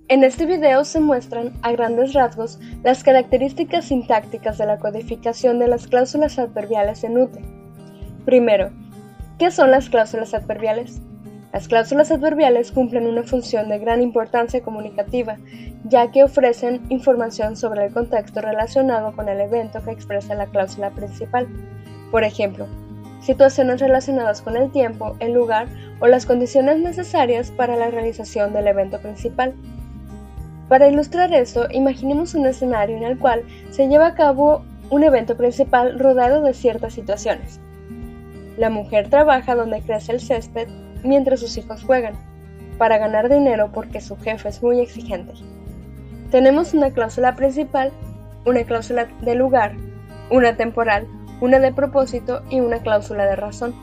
En este video se muestran, a grandes rasgos, las características sintácticas de la codificación de las cláusulas adverbiales en UTE. Primero, ¿qué son las cláusulas adverbiales? Las cláusulas adverbiales cumplen una función de gran importancia comunicativa, ya que ofrecen información sobre el contexto relacionado con el evento que expresa la cláusula principal. Por ejemplo, situaciones relacionadas con el tiempo, el lugar o las condiciones necesarias para la realización del evento principal. Para ilustrar esto, imaginemos un escenario en el cual se lleva a cabo un evento principal rodeado de ciertas situaciones. La mujer trabaja donde crece el césped mientras sus hijos juegan, para ganar dinero porque su jefe es muy exigente. Tenemos una cláusula principal, una cláusula de lugar, una temporal, una de propósito y una cláusula de razón.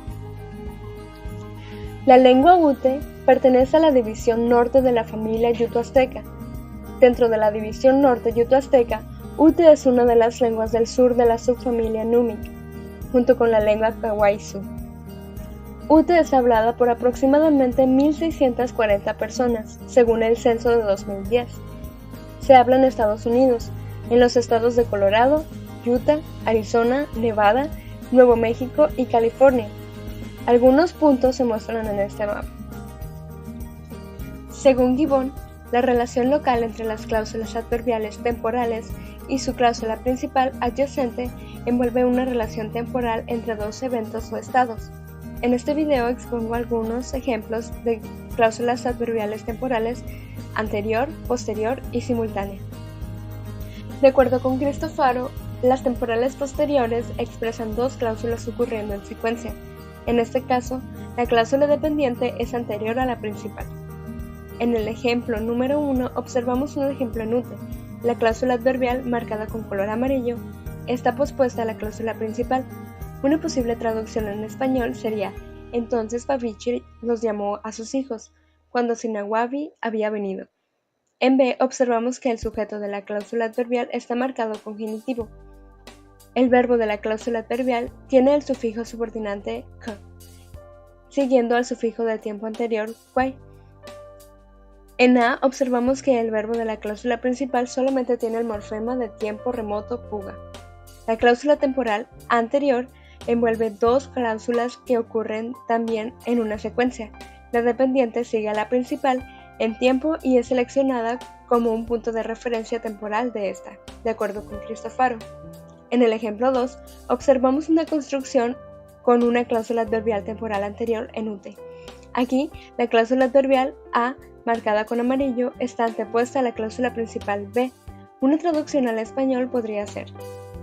La lengua UTE pertenece a la división norte de la familia yuto-azteca. Dentro de la división norte yuto-azteca, UTE es una de las lenguas del sur de la subfamilia Númic, junto con la lengua Kawaizu. UTE es hablada por aproximadamente 1.640 personas, según el censo de 2010. Se habla en Estados Unidos, en los estados de Colorado, Utah, Arizona, Nevada, Nuevo México y California. Algunos puntos se muestran en este mapa. Según Gibbon, la relación local entre las cláusulas adverbiales temporales y su cláusula principal adyacente envuelve una relación temporal entre dos eventos o estados. En este video expongo algunos ejemplos de cláusulas adverbiales temporales anterior, posterior y simultánea. De acuerdo con Cristofaro, las temporales posteriores expresan dos cláusulas ocurriendo en secuencia. En este caso, la cláusula dependiente es anterior a la principal. En el ejemplo número 1 observamos un ejemplo en UTE. La cláusula adverbial, marcada con color amarillo, está pospuesta a la cláusula principal. Una posible traducción en español sería: entonces Babiche los llamó a sus hijos, cuando Sinawabi había venido. En B observamos que el sujeto de la cláusula adverbial está marcado con genitivo. El verbo de la cláusula adverbial tiene el sufijo subordinante k, siguiendo al sufijo del tiempo anterior quay. En A observamos que el verbo de la cláusula principal solamente tiene el morfema de tiempo remoto puga. La cláusula temporal anterior envuelve dos cláusulas que ocurren también en una secuencia. La dependiente sigue a la principal en tiempo y es seleccionada como un punto de referencia temporal de esta, de acuerdo con Cristofaro. En el ejemplo 2, observamos una construcción con una cláusula adverbial temporal anterior en UTE. Aquí, la cláusula adverbial A, marcada con amarillo, está antepuesta a la cláusula principal B. Una traducción al español podría ser: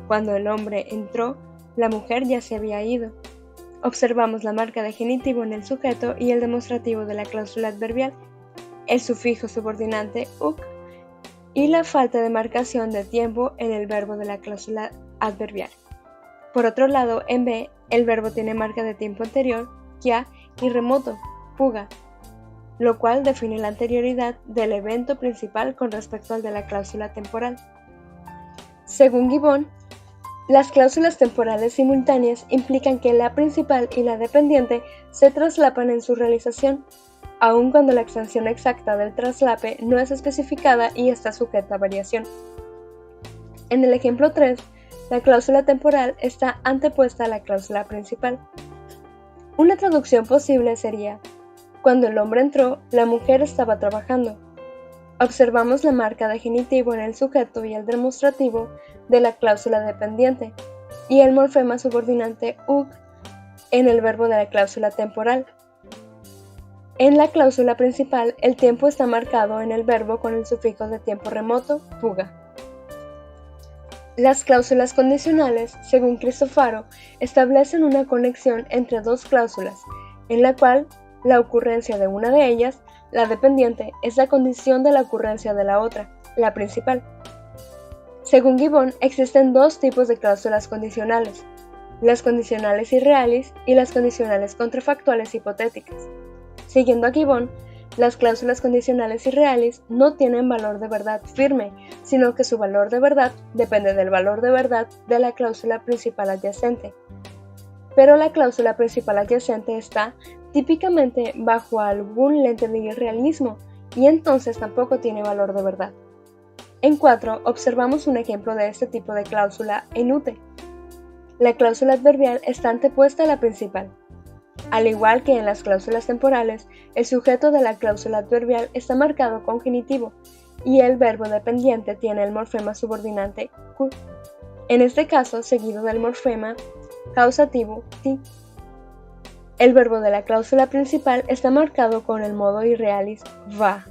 cuando el hombre entró, la mujer ya se había ido. Observamos la marca de genitivo en el sujeto y el demostrativo de la cláusula adverbial, el sufijo subordinante uk y la falta de marcación de tiempo en el verbo de la cláusula adverbial. Por otro lado, en B, el verbo tiene marca de tiempo anterior, ya, y remoto, puga, lo cual define la anterioridad del evento principal con respecto al de la cláusula temporal. Según Gibbon, las cláusulas temporales simultáneas implican que la principal y la dependiente se traslapan en su realización, aun cuando la extensión exacta del traslape no es especificada y está sujeta a variación. En el ejemplo 3, la cláusula temporal está antepuesta a la cláusula principal. Una traducción posible sería: cuando el hombre entró, la mujer estaba trabajando. Observamos la marca de genitivo en el sujeto y el demostrativo de la cláusula dependiente, y el morfema subordinante uk en el verbo de la cláusula temporal. En la cláusula principal, el tiempo está marcado en el verbo con el sufijo de tiempo remoto, puga. Las cláusulas condicionales, según Cristofaro, establecen una conexión entre dos cláusulas, en la cual la ocurrencia de una de ellas, la dependiente, es la condición de la ocurrencia de la otra, la principal. Según Gibbon, existen dos tipos de cláusulas condicionales: las condicionales irreales y las condicionales contrafactuales hipotéticas. Siguiendo a Gibbon, las cláusulas condicionales irreales no tienen valor de verdad firme, sino que su valor de verdad depende del valor de verdad de la cláusula principal adyacente. Pero la cláusula principal adyacente está típicamente bajo algún lente de irrealismo y entonces tampoco tiene valor de verdad. En 4 observamos un ejemplo de este tipo de cláusula en ute. La cláusula adverbial está antepuesta a la principal. Al igual que en las cláusulas temporales, el sujeto de la cláusula adverbial está marcado con genitivo y el verbo dependiente tiene el morfema subordinante cu, en este caso seguido del morfema causativo ti. El verbo de la cláusula principal está marcado con el modo irrealis va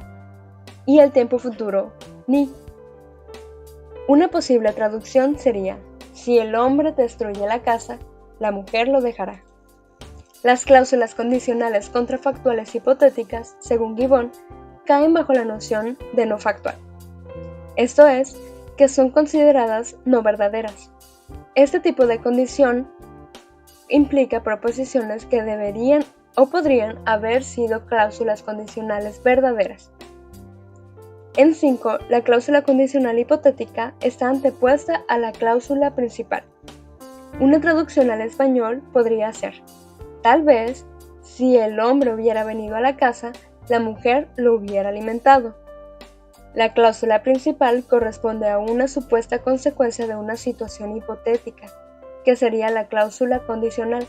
y el tiempo futuro ni. Una posible traducción sería: si el hombre destruye la casa, la mujer lo dejará. Las cláusulas condicionales contrafactuales hipotéticas, según Gibbon, caen bajo la noción de no factual. Esto es, que son consideradas no verdaderas. Este tipo de condición implica proposiciones que deberían o podrían haber sido cláusulas condicionales verdaderas. En 5, la cláusula condicional hipotética está antepuesta a la cláusula principal. Una traducción al español podría ser: tal vez, si el hombre hubiera venido a la casa, la mujer lo hubiera alimentado. La cláusula principal corresponde a una supuesta consecuencia de una situación hipotética, que sería la cláusula condicional.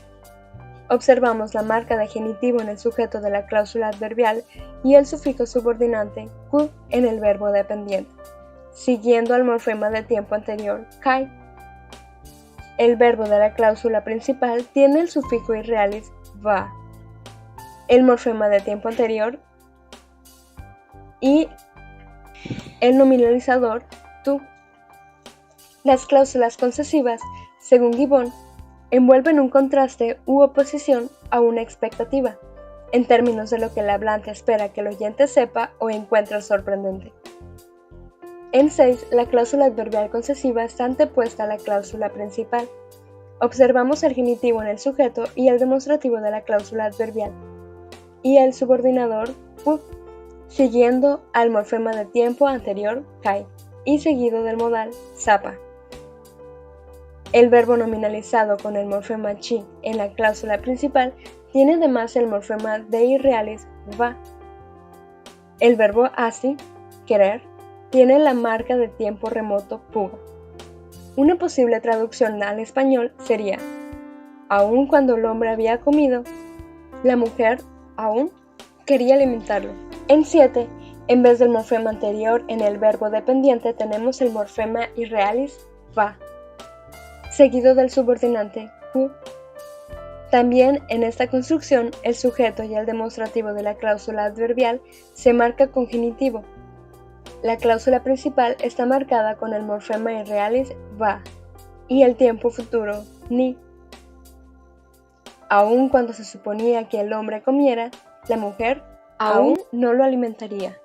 Observamos la marca de genitivo en el sujeto de la cláusula adverbial y el sufijo subordinante ku en el verbo dependiente, siguiendo al morfema de tiempo anterior kai. El verbo de la cláusula principal tiene el sufijo irrealis va, el morfema de tiempo anterior y el nominalizador tu. Las cláusulas concesivas, según Gibbon, envuelven un contraste u oposición a una expectativa, en términos de lo que el hablante espera que el oyente sepa o encuentra sorprendente. En 6, la cláusula adverbial concesiva está antepuesta a la cláusula principal. Observamos el genitivo en el sujeto y el demostrativo de la cláusula adverbial, y el subordinador pu, siguiendo al morfema de tiempo anterior kai, y seguido del modal sapa. El verbo nominalizado con el morfema chi en la cláusula principal tiene además el morfema de irrealis va. El verbo asi, querer, tiene la marca de tiempo remoto puga. Una posible traducción al español sería: aun cuando el hombre había comido, la mujer aún quería alimentarlo. En 7, en vez del morfema anterior en el verbo dependiente tenemos el morfema irrealis va, seguido del subordinante ku. También en esta construcción el sujeto y el demostrativo de la cláusula adverbial se marca con genitivo. La cláusula principal está marcada con el morfema irrealis va y el tiempo futuro ni. Aun cuando se suponía que el hombre comiera, la mujer aún no lo alimentaría.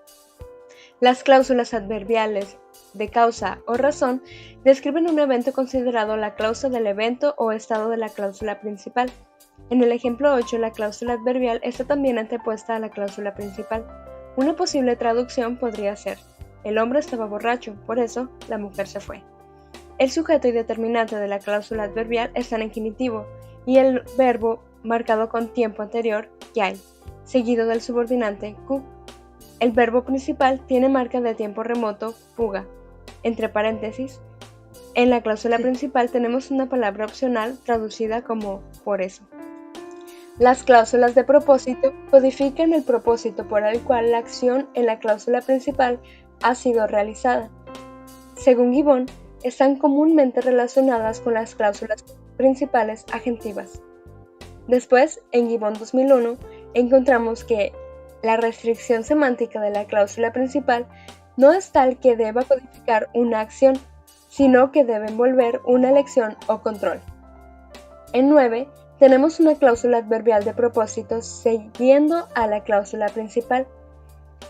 Las cláusulas adverbiales de causa o razón describen un evento considerado la causa del evento o estado de la cláusula principal. En el ejemplo 8, la cláusula adverbial está también antepuesta a la cláusula principal. Una posible traducción podría ser: el hombre estaba borracho, por eso la mujer se fue. El sujeto y determinante de la cláusula adverbial están en genitivo y el verbo marcado con tiempo anterior yai, seguido del subordinante ku. El verbo principal tiene marca de tiempo remoto puga. Entre paréntesis, en la cláusula principal tenemos una palabra opcional traducida como por eso. Las cláusulas de propósito codifican el propósito por el cual la acción en la cláusula principal ha sido realizada. Según Gibbon, están comúnmente relacionadas con las cláusulas principales agentivas. Después, en Gibbon 2001, encontramos que la restricción semántica de la cláusula principal no es tal que deba codificar una acción, sino que debe envolver una elección o control. En 9, tenemos una cláusula adverbial de propósito siguiendo a la cláusula principal.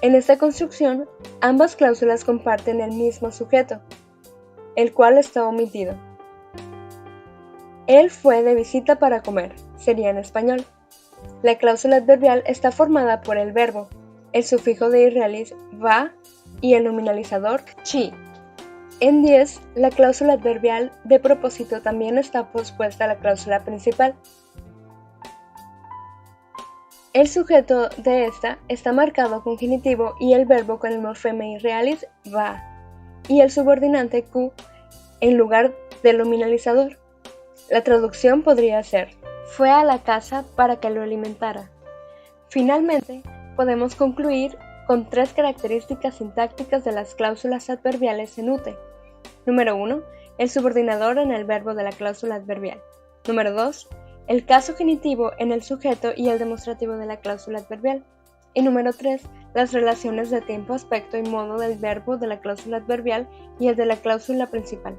En esta construcción, ambas cláusulas comparten el mismo sujeto, el cual está omitido. Él fue de visita para comer, sería en español. La cláusula adverbial está formada por el verbo, el sufijo de irrealis va y el nominalizador chi. En 10, la cláusula adverbial de propósito también está pospuesta a la cláusula principal. El sujeto de esta está marcado con genitivo y el verbo con el morfema irrealis va, y el subordinante Q en lugar del nominalizador. La traducción podría ser: fue a la casa para que lo alimentara. Finalmente, podemos concluir con 3 características sintácticas de las cláusulas adverbiales en UTE. Número 1. El subordinador en el verbo de la cláusula adverbial. Número 2. El caso genitivo en el sujeto y el demostrativo de la cláusula adverbial. Y número 3. Las relaciones de tiempo, aspecto y modo del verbo de la cláusula adverbial y el de la cláusula principal.